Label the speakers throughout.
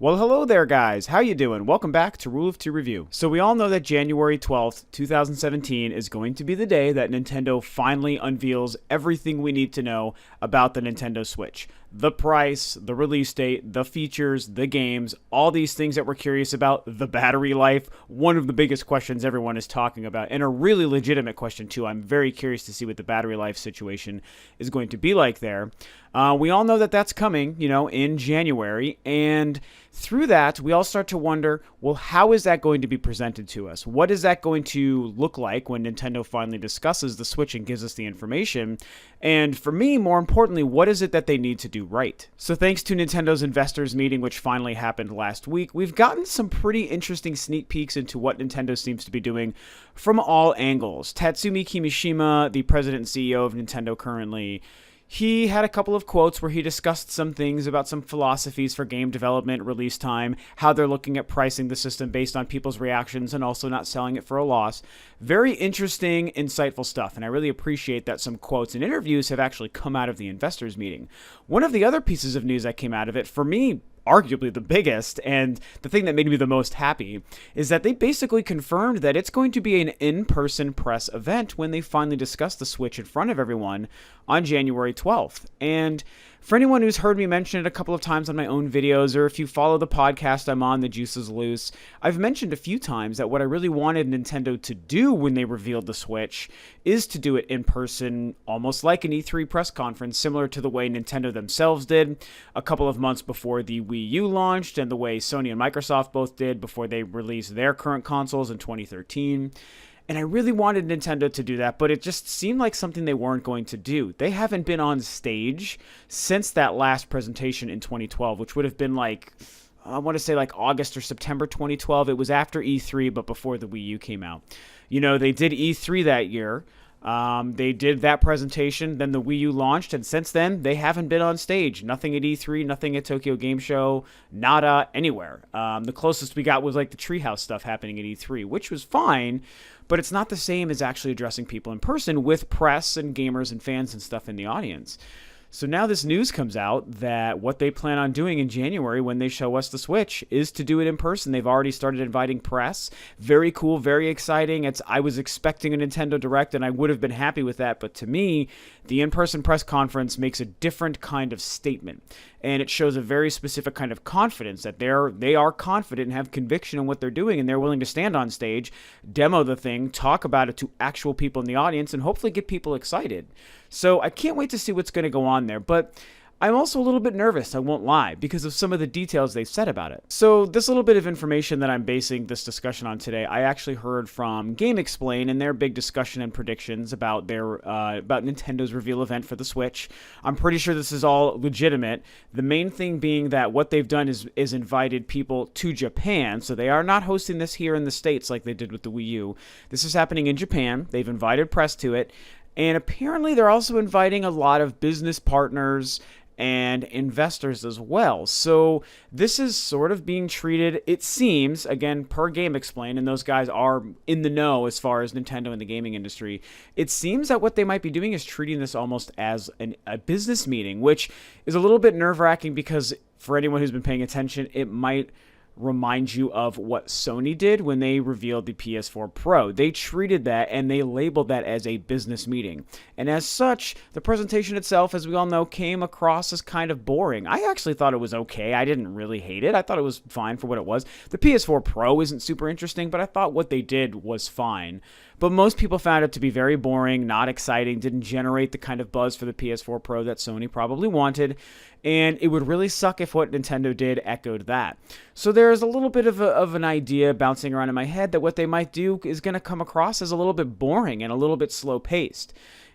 Speaker 1: Well, hello there, guys. How you doing? Welcome back to Rule of Two Review. So we all know that January 12th, 2017 is going to be the day that Nintendo finally unveils everything we need to know about the Nintendo Switch. The price, the release date, the features, the games, all these things that we're curious about, the battery life, one of the biggest questions everyone is talking about, and a really legitimate question too. I'm very curious to see what the battery life situation is going to be like there. We all know that that's coming, in January, and through that, we all start to wonder, well, how is that going to be presented to us? What is that going to look like when Nintendo finally discusses the Switch and gives us the information? And for me, more importantly, what is it that they need to do right? So thanks to Nintendo's investors meeting, which finally happened last week, we've gotten some pretty interesting sneak peeks into what Nintendo seems to be doing from all angles. Tatsumi Kimishima, the president and CEO of Nintendo currently, he had a couple of quotes where he discussed some things about some philosophies for game development, release time, how they're looking at pricing the system based on people's reactions and also not selling it for a loss. Very interesting, insightful stuff, and I really appreciate that some quotes and interviews have actually come out of the investors meeting. One of the other pieces of news that came out of it, for me, arguably the biggest, and the thing that made me the most happy, is that they basically confirmed that it's going to be an in-person press event when they finally discuss the Switch in front of everyone on January 12th. And for anyone who's heard me mention it a couple of times on my own videos, or if you follow the podcast I'm on, The Juice is Loose, I've mentioned a few times that what I really wanted Nintendo to do when they revealed the Switch is to do it in person, almost like an E3 press conference, similar to the way Nintendo themselves did a couple of months before the Wii U launched, and the way Sony and Microsoft both did before they released their current consoles in 2013. And I really wanted Nintendo to do that, but it just seemed like something they weren't going to do. They haven't been on stage since that last presentation in 2012, which would have been I want to say August or September 2012. It was after E3, but before the Wii U came out. They did E3 that year. They did that presentation, then the Wii U launched, and since then, they haven't been on stage. Nothing at E3, nothing at Tokyo Game Show, nada, anywhere. The closest we got was the Treehouse stuff happening at E3, which was fine, but it's not the same as actually addressing people in person with press and gamers and fans and stuff in the audience. So now this news comes out that what they plan on doing in January when they show us the Switch is to do it in person. They've already started inviting press. Very cool, very exciting. I was expecting a Nintendo Direct, and I would have been happy with that. But to me, the in-person press conference makes a different kind of statement. And it shows a very specific kind of confidence that they are confident and have conviction in what they're doing, and they're willing to stand on stage, demo the thing, talk about it to actual people in the audience, and hopefully get people excited. So I can't wait to see what's going to go on there, but I'm also a little bit nervous, I won't lie, because of some of the details they've said about it. So this little bit of information that I'm basing this discussion on today, I actually heard from Game Explain in their big discussion and predictions about about Nintendo's reveal event for the Switch. I'm pretty sure this is all legitimate. The main thing being that what they've done is invited people to Japan, so they are not hosting this here in the States like they did with the Wii U. This is happening in Japan. They've invited press to it, and apparently they're also inviting a lot of business partners and investors as well. So this is sort of being treated, it seems, again, per Game Explain, and those guys are in the know as far as Nintendo and the gaming industry, it seems that what they might be doing is treating this almost as a business meeting, which is a little bit nerve-wracking because for anyone who's been paying attention, it might remind you of what Sony did when they revealed the PS4 Pro. They treated that and they labeled that as a business meeting. And as such, the presentation itself, as we all know, came across as kind of boring. I actually thought it was okay. I didn't really hate it. I thought it was fine for what it was. The PS4 Pro isn't super interesting, but I thought what they did was fine. But most people found it to be very boring, not exciting, didn't generate the kind of buzz for the PS4 Pro that Sony probably wanted, and it would really suck if what Nintendo did echoed that. So there's a little bit of an idea bouncing around in my head that what they might do is going to come across as a little bit boring and a little bit slow-paced.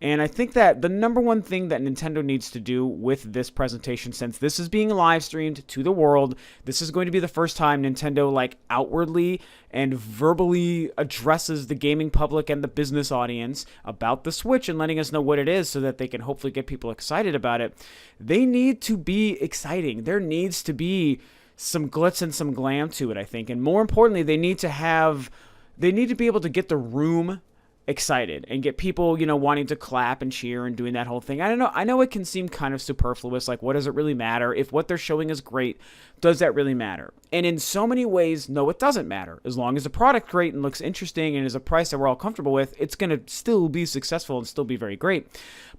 Speaker 1: And I think that the number one thing that Nintendo needs to do with this presentation, since this is being live streamed to the world, this is going to be the first time Nintendo outwardly and verbally addresses the gaming public and the business audience about the Switch and letting us know what it is so that they can hopefully get people excited about it. They need to be exciting. There needs to be some glitz and some glam to it, I think. And more importantly, they need to be able to get the room excited and get people, wanting to clap and cheer and doing that whole thing. I don't know. I know it can seem kind of superfluous. Like, what does it really matter? If what they're showing is great, does that really matter? And in so many ways, no, it doesn't matter. As long as the product great and looks interesting and is a price that we're all comfortable with, it's going to still be successful and still be very great.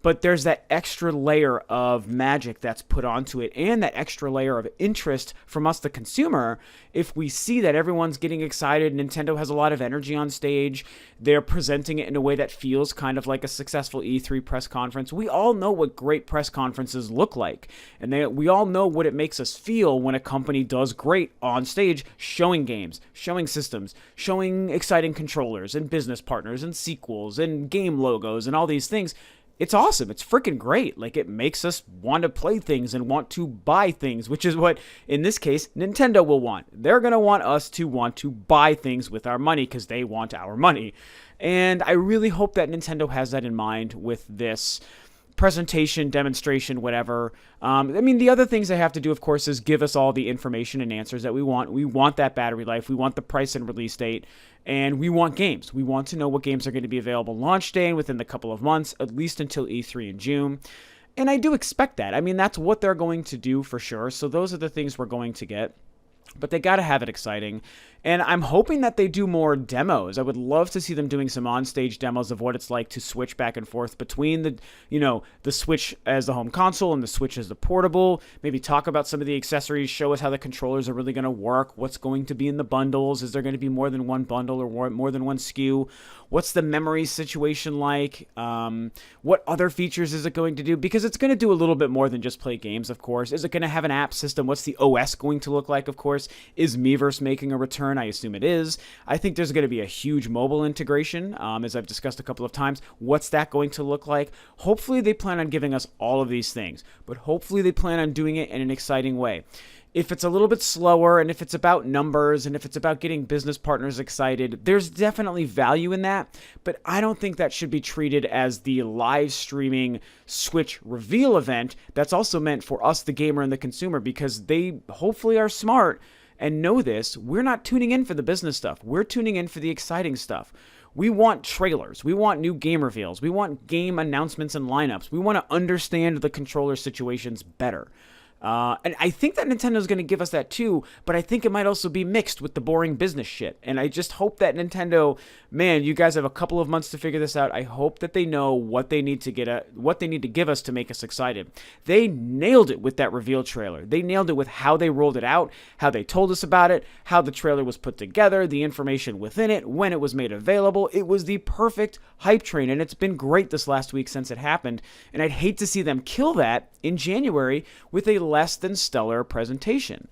Speaker 1: But there's that extra layer of magic that's put onto it, and that extra layer of interest from us, the consumer. If we see that everyone's getting excited, Nintendo has a lot of energy on stage, they're presenting it in a way that feels kind of like a successful E3 press conference. We all know what great press conferences look like, and we all know what it makes us feel when a company does great on stage, showing games, showing systems, showing exciting controllers and business partners and sequels and game logos and all these things. It's awesome. It's freaking great. Like, it makes us want to play things and want to buy things, which is what, in this case, Nintendo will want. They're going to want us to want to buy things with our money because they want our money. And I really hope that Nintendo has that in mind with this presentation, demonstration, whatever. The other things they have to do, of course, is give us all the information and answers that we want. We want that battery life. We want the price and release date. And we want games. We want to know what games are going to be available launch day and within the couple of months, at least until E3 in June. And I do expect that. That's what they're going to do for sure. So those are the things we're going to get. But they got to have it exciting. And I'm hoping that they do more demos. I would love to see them doing some on-stage demos of what it's like to switch back and forth between the Switch as the home console and the Switch as the portable. Maybe talk about some of the accessories, show us how the controllers are really going to work, what's going to be in the bundles, is there going to be more than one bundle or more than one SKU, what's the memory situation like, what other features is it going to do, because it's going to do a little bit more than just play games, of course. Is it going to have an app system? What's the OS going to look like, of course? Is Miiverse making a return? I assume it is. I think there's going to be a huge mobile integration, as I've discussed a couple of times. What's that going to look like? Hopefully they plan on giving us all of these things, but hopefully they plan on doing it in an exciting way. If it's a little bit slower, and if it's about numbers, and if it's about getting business partners excited, there's definitely value in that, but I don't think that should be treated as the live streaming Switch reveal event that's also meant for us, the gamer and the consumer, because they hopefully are smart and know this. We're not tuning in for the business stuff. We're tuning in for the exciting stuff. We want trailers. We want new game reveals. We want game announcements and lineups. We want to understand the controller situations better. And I think that Nintendo's going to give us that too, but I think it might also be mixed with the boring business shit. And I just hope that Nintendo, man, you guys have a couple of months to figure this out. I hope that they know what they need to give us to make us excited. They nailed it with that reveal trailer. They nailed it with how they rolled it out, how they told us about it, how the trailer was put together, the information within it, when it was made available. It was the perfect hype train, and it's been great this last week since it happened. And I'd hate to see them kill that in January with a less than stellar presentation.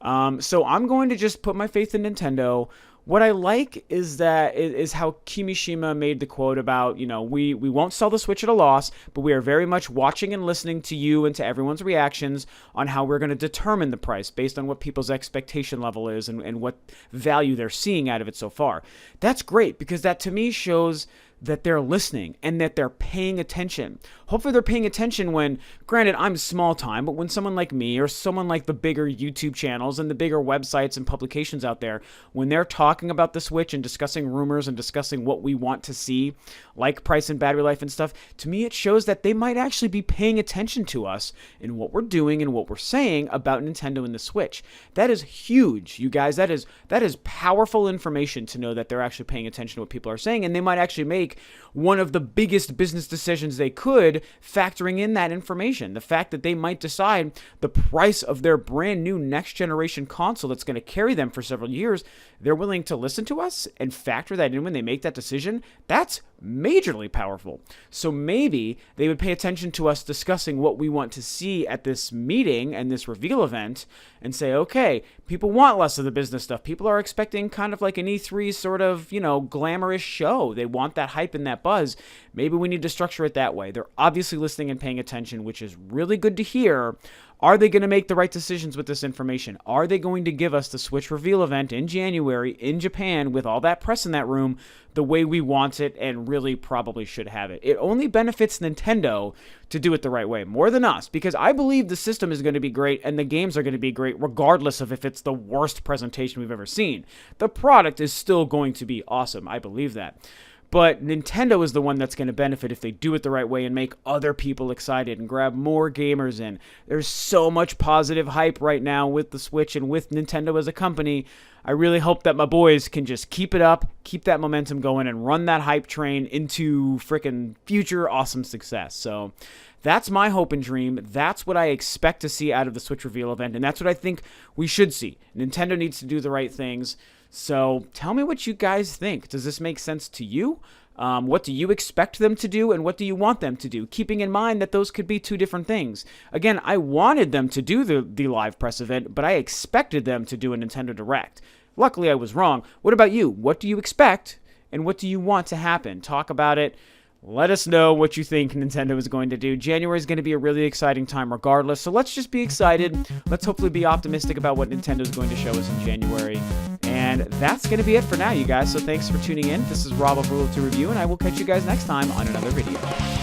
Speaker 1: So I'm going to just put my faith in Nintendo. What I like is how Kimishima made the quote about, we won't sell the Switch at a loss, but we are very much watching and listening to you and to everyone's reactions on how we're going to determine the price based on what people's expectation level is and what value they're seeing out of it so far. That's great, because that to me shows that they're listening and that they're paying attention. Hopefully they're paying attention when, granted, I'm small time, but when someone like me or someone like the bigger YouTube channels and the bigger websites and publications out there, when they're talking about the Switch and discussing rumors and discussing what we want to see, like price and battery life and stuff, to me it shows that they might actually be paying attention to us in what we're doing and what we're saying about Nintendo and the Switch. That is huge, you guys. That is powerful information to know that they're actually paying attention to what people are saying, and they might actually make one of the biggest business decisions they could, factoring in that information. The fact that they might decide the price of their brand new next generation console that's going to carry them for several years, they're willing to listen to us and factor that in when they make that decision. That's majorly powerful. So maybe they would pay attention to us discussing what we want to see at this meeting and this reveal event and say, okay, people want less of the business stuff. People are expecting kind of like an E3 sort of, glamorous show. They want that hype and that buzz. Maybe we need to structure it that way. They're obviously listening and paying attention, which is really good to hear. Are they going to make the right decisions with this information? Are they going to give us the Switch reveal event in January in Japan with all that press in that room the way we want it and really probably should have it? It only benefits Nintendo to do it the right way, more than us, because I believe the system is going to be great and the games are going to be great regardless of if it's the worst presentation we've ever seen. The product is still going to be awesome. I believe that. But Nintendo is the one that's going to benefit if they do it the right way and make other people excited and grab more gamers in. There's so much positive hype right now with the Switch and with Nintendo as a company. I really hope that my boys can just keep it up, keep that momentum going, and run that hype train into freaking future awesome success. So that's my hope and dream. That's what I expect to see out of the Switch reveal event, and that's what I think we should see. Nintendo needs to do the right things. So tell me what you guys think. Does this make sense to you? What do you expect them to do, and what do you want them to do? Keeping in mind that those could be two different things. Again, I wanted them to do the live press event, but I expected them to do a Nintendo Direct. Luckily, I was wrong. What about you? What do you expect, and what do you want to happen? Talk about it. Let us know what you think Nintendo is going to do. January is going to be a really exciting time regardless, so let's just be excited. Let's hopefully be optimistic about what Nintendo is going to show us in January. And that's going to be it for now, you guys. So thanks for tuning in. This is Rob of Rule of Two Review, and I will catch you guys next time on another video.